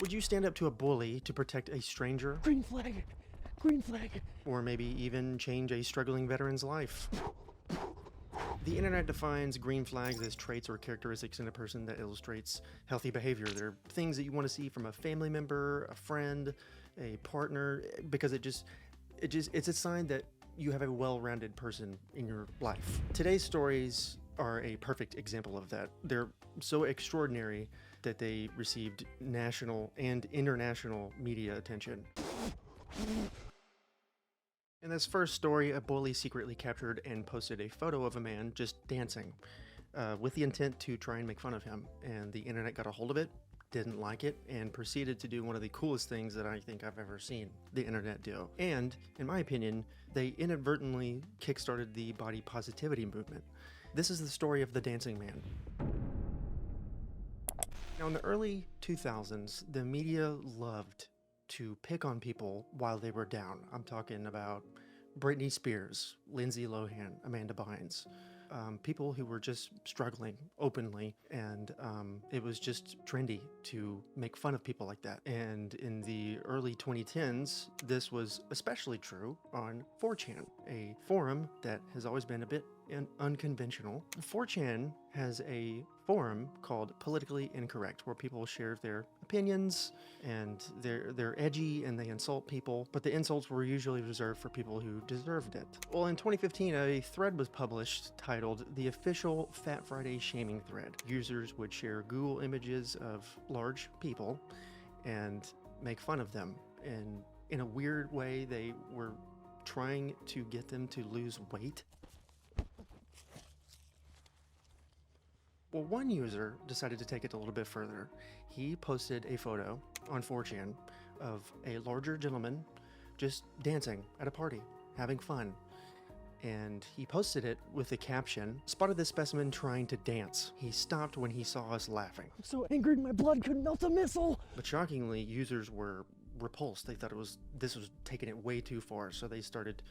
Would you stand up to a bully to protect a stranger? Green flag! Green flag! Or maybe even change a struggling veteran's life? The internet defines green flags as traits or characteristics in a person that illustrates healthy behavior. They're things that you want to see from a family member, a friend, a partner, because it's a sign that you have a well-rounded person in your life. Today's stories are a perfect example of that. They're so extraordinary that they received national and international media attention. In this first story, a bully secretly captured and posted a photo of a man just dancing with the intent to try and make fun of him. And the internet got a hold of it, didn't like it, and proceeded to do one of the coolest things that I think I've ever seen the internet do. And, in my opinion, they inadvertently kickstarted the body positivity movement. This is the story of the dancing man. Now, in the early 2000s, the media loved to pick on people while they were down. I'm talking about Britney Spears, Lindsay Lohan, Amanda Bynes, people who were just struggling openly, and it was just trendy to make fun of people like that. And in the early 2010s, this was especially true on 4chan, a forum that has always been a bit unconventional. 4chan has a forum called Politically Incorrect, where people share their opinions, and they're edgy and they insult people, but the insults were usually reserved for people who deserved it. Well, in 2015, a thread was published titled "The Official Fat Friday Shaming Thread." Users would share Google images of large people and make fun of them, and in a weird way, they were trying to get them to lose weight. Well, one user decided to take it a little bit further. He posted a photo on 4chan of a larger gentleman just dancing at a party, having fun. And he posted it with the caption, "Spotted this specimen trying to dance. He stopped when he saw us laughing." I'm so angry my blood could melt a missile! But shockingly, users were repulsed. They thought this was taking it way too far, so they started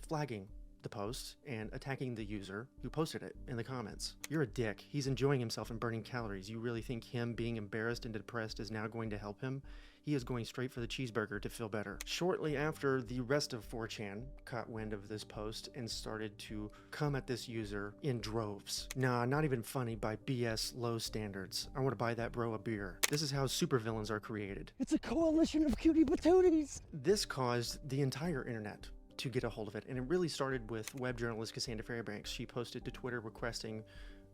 flagging the post and attacking the user who posted it in the comments. "You're a dick. He's enjoying himself and burning calories. You really think him being embarrassed and depressed is now going to help him? He is going straight for the cheeseburger to feel better." Shortly after, the rest of 4chan caught wind of this post and started to come at this user in droves. Nah, not even funny by BS low standards. I want to buy that bro a beer. This is how supervillains are created. It's a coalition of cutie patooties! This caused the entire internet to get a hold of it, and it really started with web journalist Cassandra Fairbanks. She posted to Twitter requesting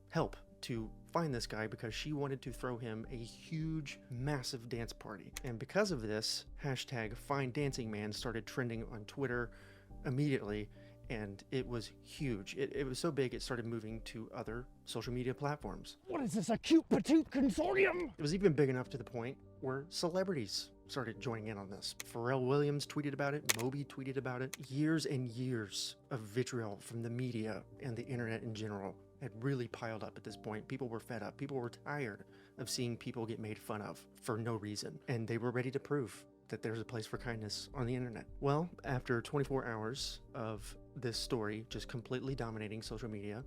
help to find this guy because she wanted to throw him a huge, massive dance party. And because of this, hashtag #FindDancingMan started trending on Twitter immediately, and it was huge. It was so big it started moving to other social media platforms. What is this, a cute patoot consortium? It was even big enough to the point where celebrities started joining in on this. Pharrell Williams tweeted about it, Moby tweeted about it. Years and years of vitriol from the media and the internet in general had really piled up at this point. People were fed up. People were tired of seeing people get made fun of for no reason. And they were ready to prove that there's a place for kindness on the internet. Well, after 24 hours of this story just completely dominating social media,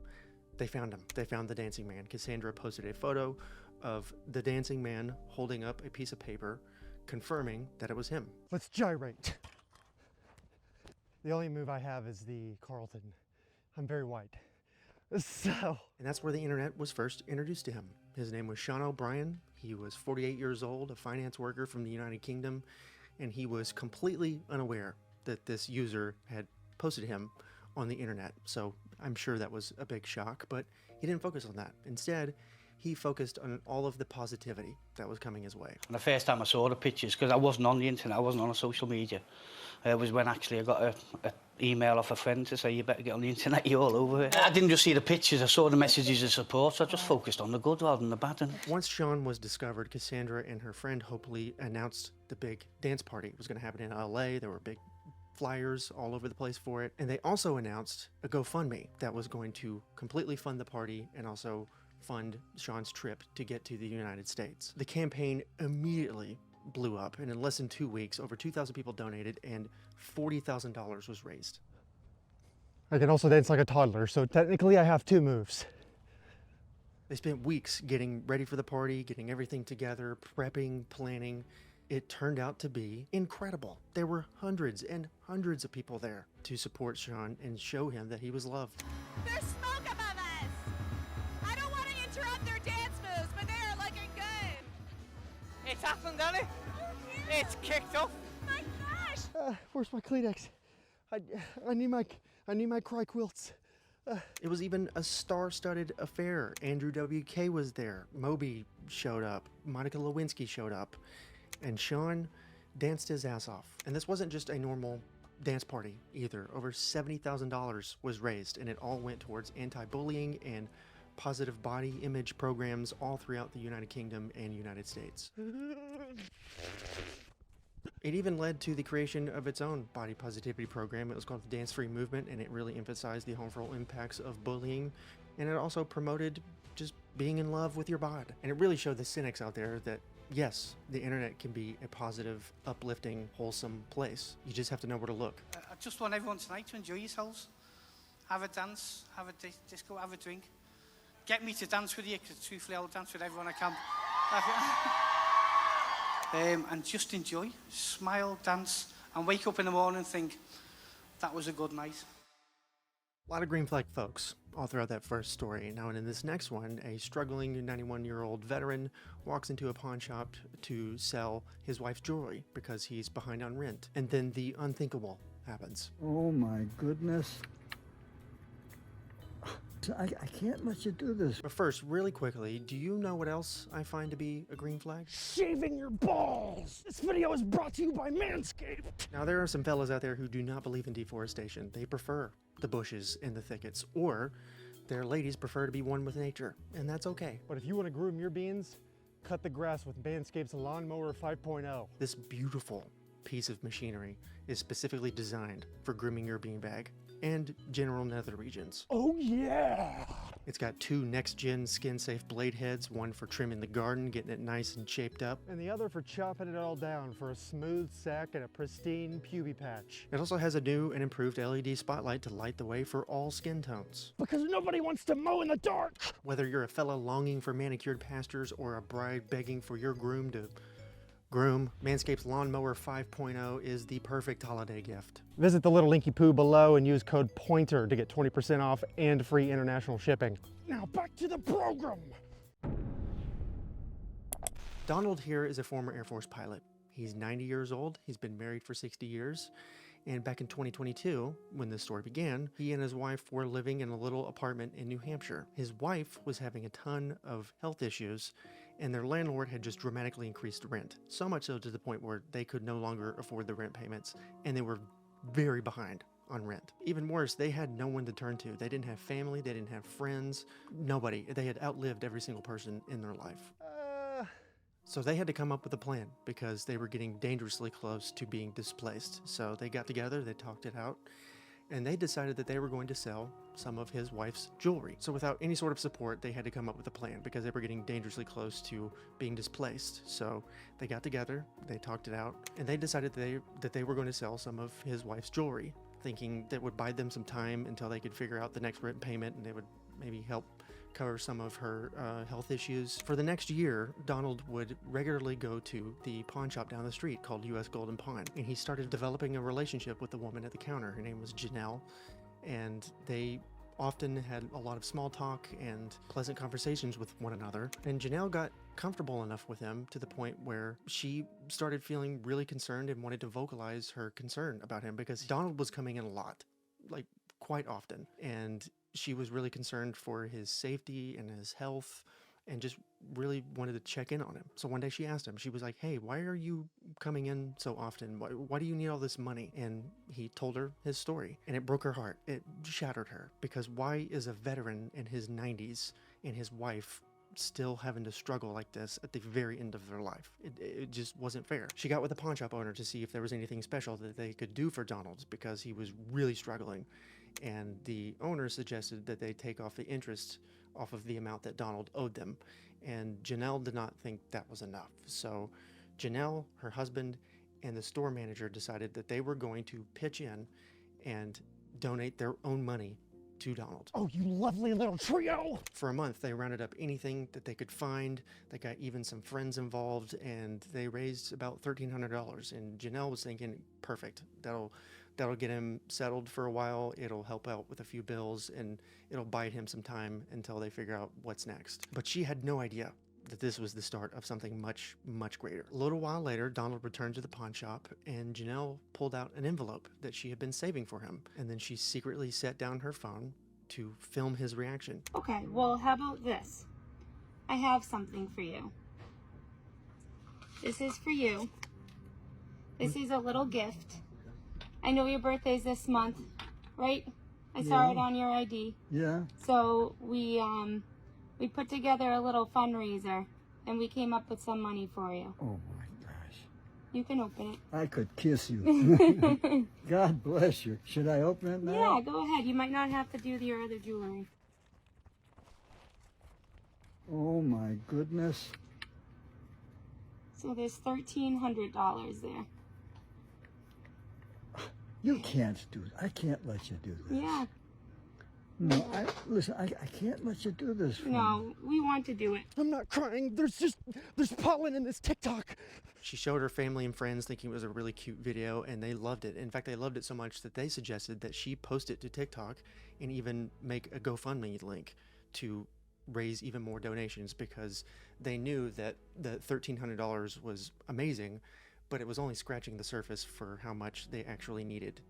they found him. They found the dancing man. Cassandra posted a photo of the dancing man holding up a piece of paper, confirming that it was him. Let's gyrate. The only move I have is the Carlton. I'm very white. So. And that's where the internet was first introduced to him. His name was Sean O'Brien. He was 48 years old, a finance worker from the United Kingdom, and he was completely unaware that this user had posted him on the internet. So I'm sure that was a big shock, but he didn't focus on that. Instead, he focused on all of the positivity that was coming his way. And the first time I saw the pictures, because I wasn't on the internet, I wasn't on social media, was when actually I got an email off a friend to say, "You better get on the internet, you're all over it." I didn't just see the pictures, I saw the messages of support, so I just focused on the good rather than the bad. Once Sean was discovered, Cassandra and her friend Hope Lee announced the big dance party. It was going to happen in LA. There were big flyers all over the place for it. And they also announced a GoFundMe that was going to completely fund the party and also fund Sean's trip to get to the United States. The campaign immediately blew up, and in less than 2 weeks, over 2,000 people donated and $40,000 was raised. I can also dance like a toddler, so technically I have two moves. They spent weeks getting ready for the party, getting everything together, prepping, planning, It turned out to be incredible. There were hundreds and hundreds of people there to support Sean and show him that he was loved. There's smoke above us! I don't want to interrupt their dance moves, but they are looking good! It's happened, hasn't it? It's kicked off. My gosh! Where's my Kleenex? I need my cry quilts. It was even a star-studded affair. Andrew WK was there. Moby showed up. Monica Lewinsky showed up. And Sean danced his ass off. And this wasn't just a normal dance party either. Over $70,000 was raised, and it all went towards anti-bullying and positive body image programs all throughout the United Kingdom and United States. It even led to the creation of its own body positivity program. It was called the Dance Free Movement, and it really emphasized the harmful impacts of bullying. And it also promoted just being in love with your bod. And it really showed the cynics out there that, yes, the internet can be a positive, uplifting, wholesome place. You just have to know where to look. I just want everyone tonight to enjoy yourselves. Have a dance, have a disco, have a drink. Get me to dance with you, because truthfully I'll dance with everyone I can. And just enjoy, smile, dance, and wake up in the morning and think, that was a good night. A lot of green flag folks all throughout that first story. Now, and in this next one, a struggling 91-year-old veteran walks into a pawn shop to sell his wife's jewelry because he's behind on rent. And then the unthinkable happens. Oh my goodness. I can't let you do this. But first, really quickly, do you know what else I find to be a green flag? Shaving your balls! This video is brought to you by Manscaped! Now, there are some fellas out there who do not believe in deforestation. They prefer the bushes and the thickets, or their ladies prefer to be one with nature, and that's okay. But if you want to groom your beans, cut the grass with Manscaped's Lawnmower 5.0. This beautiful piece of machinery is specifically designed for grooming your beanbag and general nether regions. Oh yeah! It's got two next-gen skin-safe blade heads, one for trimming the garden, getting it nice and shaped up. And the other for chopping it all down for a smooth sack and a pristine pubic patch. It also has a new and improved LED spotlight to light the way for all skin tones. Because nobody wants to mow in the dark! Whether you're a fella longing for manicured pastures or a bride begging for your groom to groom, Manscaped's Lawnmower 5.0 is the perfect holiday gift. Visit the little linky poo below and use code Poynter to get 20% off and free international shipping. Now back to the program! Donald here is a former Air Force pilot. He's 90 years old, he's been married for 60 years, and back in 2022, when this story began, he and his wife were living in a little apartment in New Hampshire. His wife was having a ton of health issues, and their landlord had just dramatically increased rent, so much so to the point where they could no longer afford the rent payments, and they were very behind on rent. Even worse, they had no one to turn to. They didn't have family, they didn't have friends, nobody. They had outlived every single person in their life. So they had to come up with a plan because they were getting dangerously close to being displaced. So they got together, they talked it out, and they decided that they were going to sell some of his wife's jewelry. So without any sort of support, they had to come up with a plan because they were getting dangerously close to being displaced. So they got together, they talked it out, and they decided that they were going to sell some of his wife's jewelry, thinking that would buy them some time until they could figure out the next rent payment, and they would maybe help cover some of her health issues. For the next year, Donald would regularly go to the pawn shop down the street called U.S. Golden Pawn, and he started developing a relationship with the woman at the counter. Her name was Janelle, and they often had a lot of small talk and pleasant conversations with one another. And Janelle got comfortable enough with him to the point where she started feeling really concerned and wanted to vocalize her concern about him because Donald was coming in a lot, like quite often, and she was really concerned for his safety and his health and just really wanted to check in on him. So one day she asked him, she was like, hey, why are you coming in so often? Why do you need all this money? And he told her his story, and it broke her heart. It shattered her, because why is a veteran in his 90s and his wife still having to struggle like this at the very end of their life? It just wasn't fair. She got with the pawn shop owner to see if there was anything special that they could do for Donald because he was really struggling. And the owner suggested that they take off the interest off of the amount that Donald owed them. And Janelle did not think that was enough. So Janelle, her husband, and the store manager decided that they were going to pitch in and donate their own money to Donald. Oh, you lovely little trio! For a month, they rounded up anything that they could find. They got even some friends involved, and they raised about $1,300. And Janelle was thinking, perfect, that'll get him settled for a while. It'll help out with a few bills, and it'll bide him some time until they figure out what's next. But she had no idea that this was the start of something much, much greater. A little while later, Donald returned to the pawn shop, and Janelle pulled out an envelope that she had been saving for him. And then she secretly set down her phone to film his reaction. Okay, well, how about this? I have something for you. This is for you. This is a little gift. I know your birthday's this month, right? I saw it on your ID. Yeah. So we put together a little fundraiser, and we came up with some money for you. Oh my gosh. You can open it. I could kiss you. God bless you. Should I open it now? Yeah, go ahead. You might not have to do your other jewelry. Oh my goodness. So there's $1,300 there. You can't do it. I can't let you do this. Yeah. No, listen, I can't let you do this for me. No, we want to do it. I'm not crying. There's pollen in this TikTok. She showed her family and friends thinking it was a really cute video, and they loved it. In fact, they loved it so much that they suggested that she post it to TikTok and even make a GoFundMe link to raise even more donations, because they knew that the $1,300 was amazing, but it was only scratching the surface for how much they actually needed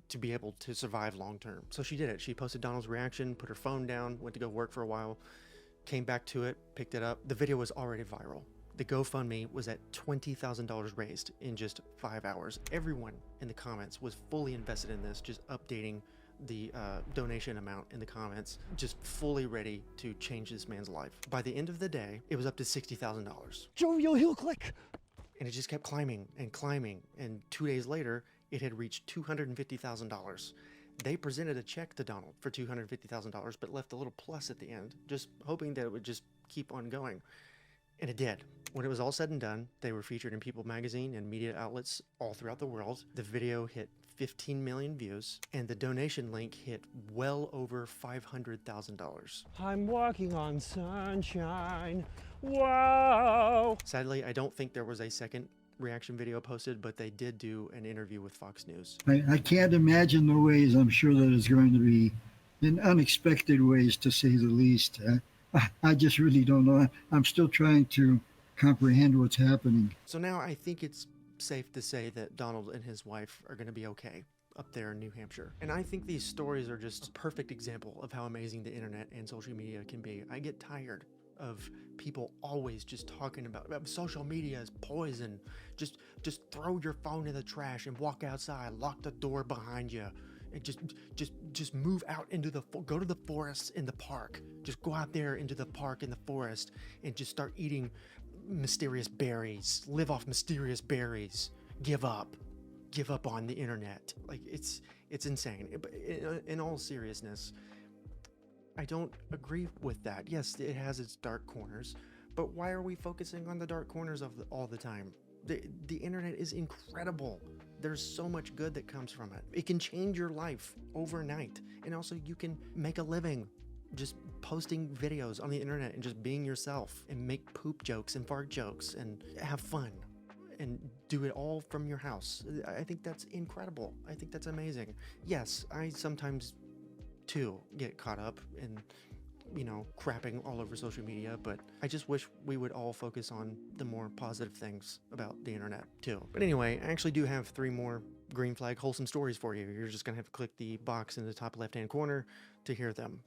to be able to survive long term. So she did it. She posted Donald's reaction, put her phone down, went to go work for a while, came back to it, picked it up. The video was already viral. The GoFundMe was at $20,000 raised in just 5 hours. Everyone in the comments was fully invested in this, just updating the donation amount in the comments, just fully ready to change this man's life. By the end of the day, it was up to $60,000. Jovial heel click. And it just kept climbing and climbing. And 2 days later, it had reached $250,000. They presented a check to Donald for $250,000, but left a little plus at the end, just hoping that it would just keep on going. And it did. When it was all said and done, they were featured in People magazine and media outlets all throughout the world. The video hit 15 million views, and the donation link hit well over $500,000. I'm walking on sunshine. Whoa! Sadly, I don't think there was a second reaction video posted, but they did do an interview with Fox News. I can't imagine the ways. I'm sure that it's going to be in unexpected ways, to say the least. I just really don't know. I'm still trying to comprehend what's happening. So now I think it's safe to say that Donald and his wife are going to be okay up there in New Hampshire. And I think these stories are just a perfect example of how amazing the internet and social media can be. I get tired of people always just talking about social media is poison. Just throw your phone in the trash and walk outside, lock the door behind you, and just move out into go to the forest in the park. Just go out there into the park in the forest and just start eating mysterious berries. Live off mysterious berries. Give up on the internet. Like, it's insane. But in all seriousness, I don't agree with that. Yes, it has its dark corners, but why are we focusing on the dark corners all the time? The internet is incredible. There's so much good that comes from it. It can change your life overnight, and also you can make a living just posting videos on the internet and just being yourself, and make poop jokes and fart jokes and have fun and do it all from your house. I think that's incredible. I think that's amazing. Yes, I sometimes too get caught up in, crapping all over social media, but I just wish we would all focus on the more positive things about the internet too. But anyway, I actually do have 3 more green flag wholesome stories for you. You're just gonna have to click the box in the top left-hand corner to hear them.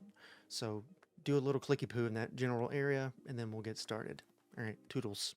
So do a little clicky poo in that general area, and then we'll get started. All right, toodles.